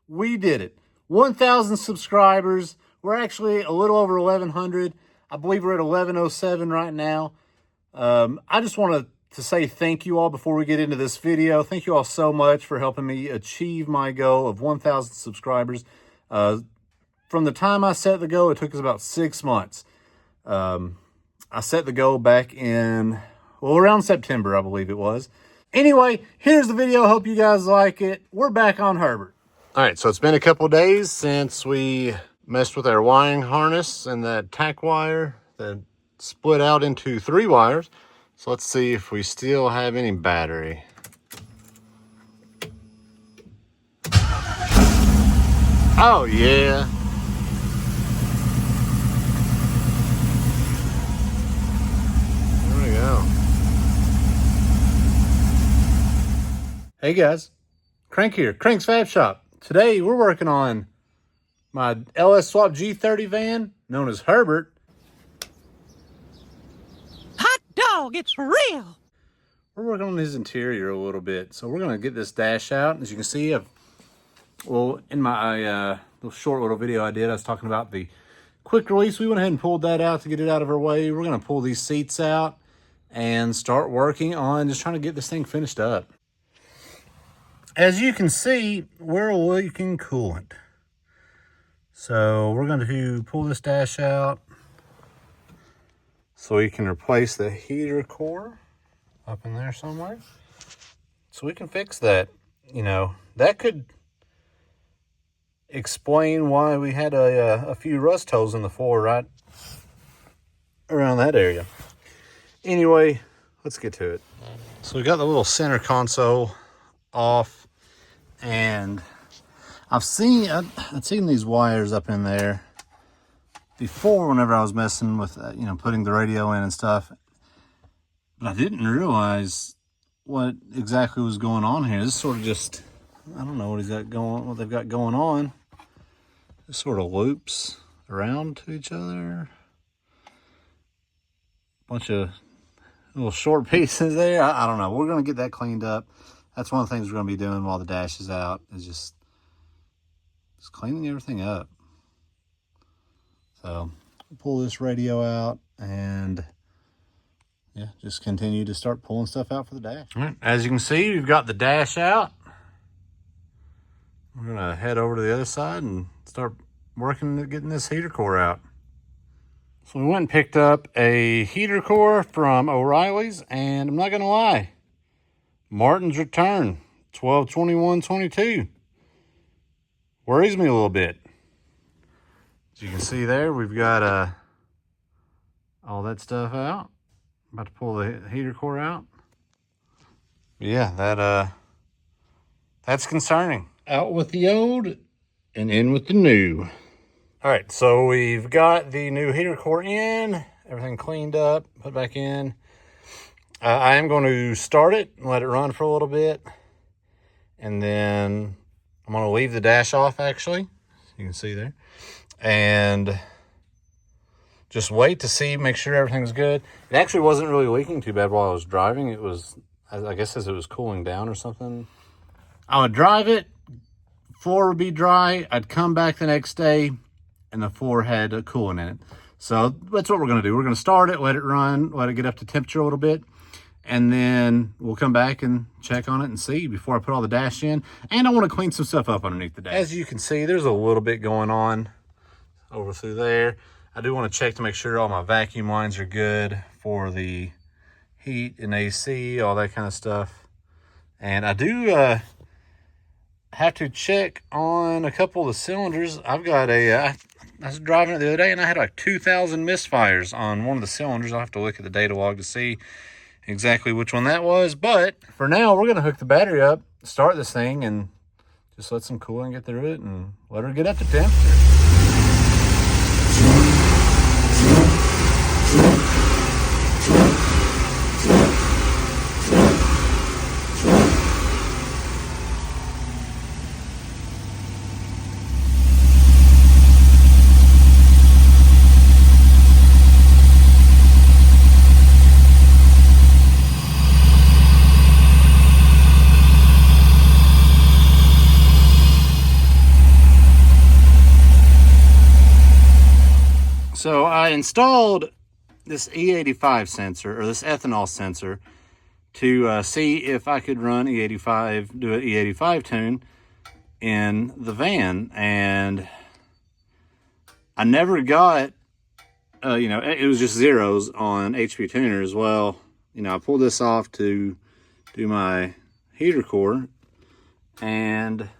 we did it. 1,000 subscribers. We're actually a little over 1,100. I believe we're at 1,107 right now. I just want to say thank you all before we get into this video. Thank you all so much for helping me achieve my goal of 1,000 subscribers. From the time I set the goal, it took us about 6 months. I set the goal back in, well, around September, I believe it was. Anyway, here's the video. Hope you guys like it. We're back on Herbert. All right, so it's been a couple days since we messed with our wiring harness and that tack wire that split out into 3 wires. So let's see if we still have any battery. Oh, yeah. There we go. Hey guys, Crank here, Crank's Fab Shop. Today we're working on my LS Swap G30 van, known as Herbert. Hot dog, it's real. We're working on his interior a little bit. So we're gonna get this dash out. As you can see, in my short little video I did, I was talking about the quick release. We went ahead and pulled that out to get it out of our way. We're gonna pull these seats out and start working on just trying to get this thing finished up. As you can see, we're leaking coolant. So we're going to pull this dash out so we can replace the heater core up in there somewhere. So we can fix that. You know, that could explain why we had a few rust holes in the floor right around that area. Anyway, let's get to it. So we got the little center console off. And I'd seen these wires up in there before whenever I was messing with, putting the radio in and stuff. But I didn't realize what exactly was going on here. This sort of just, I don't know what they've got going on. This sort of loops around to each other. Bunch of little short pieces there. I don't know. We're going to get that cleaned up. That's one of the things we're going to be doing while the dash is out, is just cleaning everything up. So we'll pull this radio out and yeah, just continue to start pulling stuff out for the dash. All right. As you can see, we've got the dash out. We're going to head over to the other side and start working at getting this heater core out. So we went and picked up a heater core from O'Reilly's, and I'm not going to lie, Martin's return, 12/21/22. Worries me a little bit. As you can see there, we've got all that stuff out. About to pull the heater core out. Yeah, that's concerning. Out with the old and in with the new. All right, so we've got the new heater core in, everything cleaned up, put back in. I am going to start it and let it run for a little bit. And then I'm going to leave the dash off, actually. You can see there. And just wait to see, make sure everything's good. It actually wasn't really leaking too bad while I was driving. It was, I guess, as it was cooling down or something. I would drive it, floor would be dry. I'd come back the next day, and the floor had a coolant in it. So that's what we're going to do. We're going to start it, let it run, let it get up to temperature a little bit. And then we'll come back and check on it and see before I put all the dash in. And I want to clean some stuff up underneath the dash. As you can see, there's a little bit going on over through there. I do want to check to make sure all my vacuum lines are good for the heat and AC, all that kind of stuff. And I do have to check on a couple of the cylinders. I've got I was driving it the other day and I had like 2,000 misfires on one of the cylinders. I'll have to look at the data log to see exactly which one that was. But for now, we're going to hook the battery up, start this thing, and just let some cooling get through it and let her get up to temperature. So I installed this E85 sensor, or this ethanol sensor, to see if I could run E85, do an E85 tune in the van. And I never got, you know, it was just zeros on HP tuners. Well, you know, I pulled this off to do my heater core, and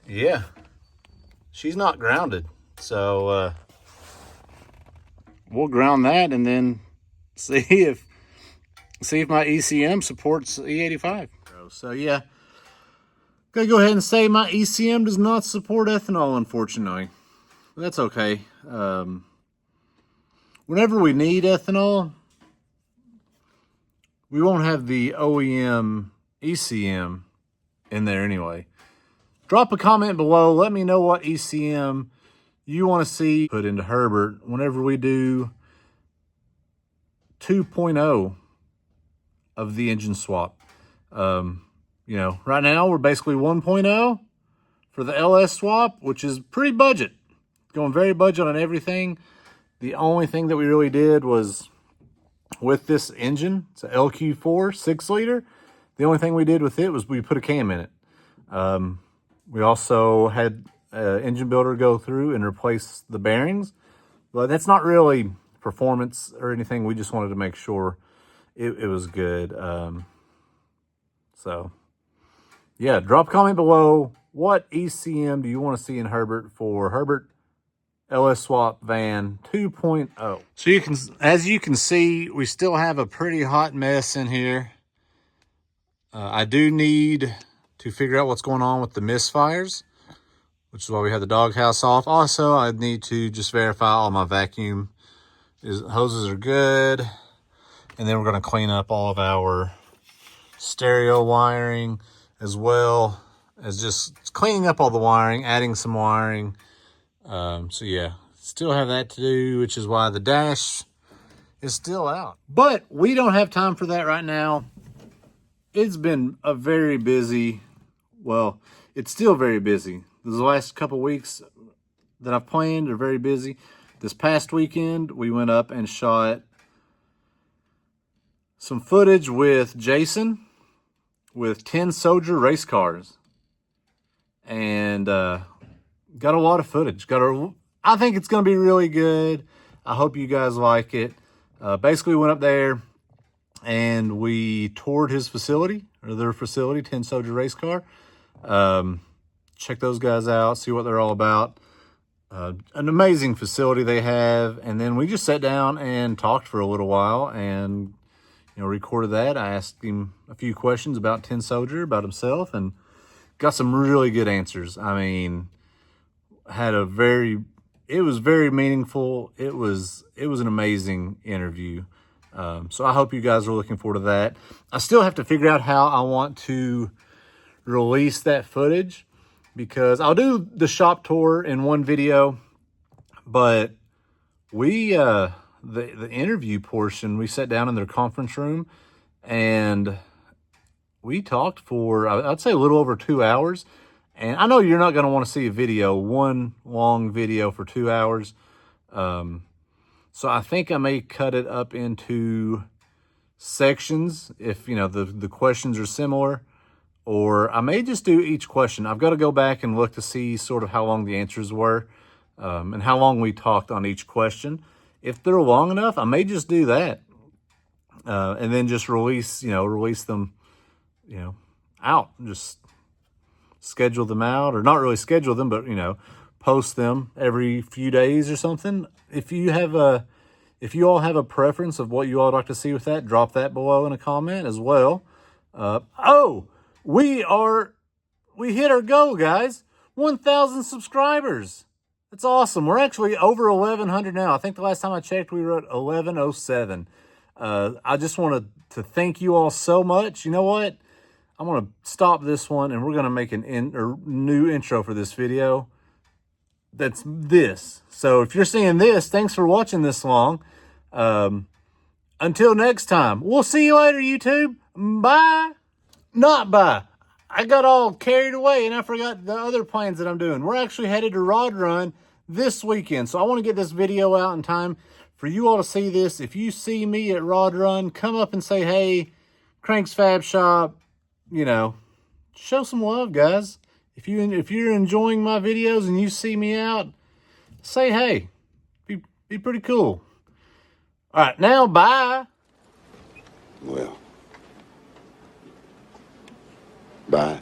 yeah, she's not grounded. So we'll ground that and then see if my ECM supports E85. So yeah, gotta go ahead and say my ECM does not support ethanol, unfortunately. That's okay. Whenever we need ethanol, we won't have the OEM ECM in there anyway. Drop a comment below. Let me know what ECM you want to see put into Herbert whenever we do 2.0 of the engine swap. You know, right now we're basically 1.0 for the LS swap, which is pretty budget. Going very budget on everything. The only thing that we really did was with this engine, it's a LQ4 6-liter. The only thing we did with it was we put a cam in it. We also had an engine builder go through and replace the bearings, but that's not really performance or anything. We just wanted to make sure it was good. So yeah, drop a comment below. What ECM do you want to see in Herbert for Herbert LS Swap Van 2.0? So you can, as you can see, we still have a pretty hot mess in here. I do need to figure out what's going on with the misfires, which is why we have the doghouse off. Also, I need to just verify all my vacuum hoses are good. And then we're going to clean up all of our stereo wiring, as well as just cleaning up all the wiring, adding some wiring. So yeah, still have that to do, which is why the dash is still out. But we don't have time for that right now. It's been a very busy, well, it's still very busy. The last couple weeks that I've planned are very busy. This past weekend, we went up and shot some footage with Jason with 10 Soldier race cars. And got a lot of footage. I think it's going to be really good. I hope you guys like it. Basically went up there and we toured his facility, or their facility, 10 Soldier Race Car. Check those guys out, see what they're all about. An amazing facility they have. And then we just sat down and talked for a little while and, you know, recorded that. I asked him a few questions about 10 Soldier, about himself, and got some really good answers. I mean, it was very meaningful. It was an amazing interview. So I hope you guys are looking forward to that. I still have to figure out how I want to release that footage, because I'll do the shop tour in one video, but the interview portion, we sat down in their conference room and we talked for, I'd say, a little over 2 hours. And I know you're not going to want to see a video, one long video for 2 hours. So I think I may cut it up into sections if, you know, the questions are similar, or I may just do each question. I've got to go back and look to see sort of how long the answers were, and how long we talked on each question. If they're long enough, I may just do that, and then just release them, you know, out. Just schedule them out, or not really schedule them, but, you know, post them every few days or something. If you all have a preference of what you all would like to see with that, drop that below in a comment as well. We hit our goal, guys. 1,000 subscribers. That's awesome. We're actually over 1,100 now. I think the last time I checked, we were at 1,107. I just wanted to thank you all so much. You know what? I'm going to stop this one, and we're going to make a new intro for this video. That's this. So if you're seeing this, thanks for watching this long. Until next time, we'll see you later, YouTube. Bye. Not bye. I got all carried away and I forgot the other plans that I'm doing. We're actually headed to Rod Run this weekend. So I want to get this video out in time for you all to see this. If you see me at Rod Run, come up and say, hey, Crank's Fab Shop, you know, show some love, guys. If you're enjoying my videos and you see me out, say hey. Be pretty cool. All right, now bye. Well, bye.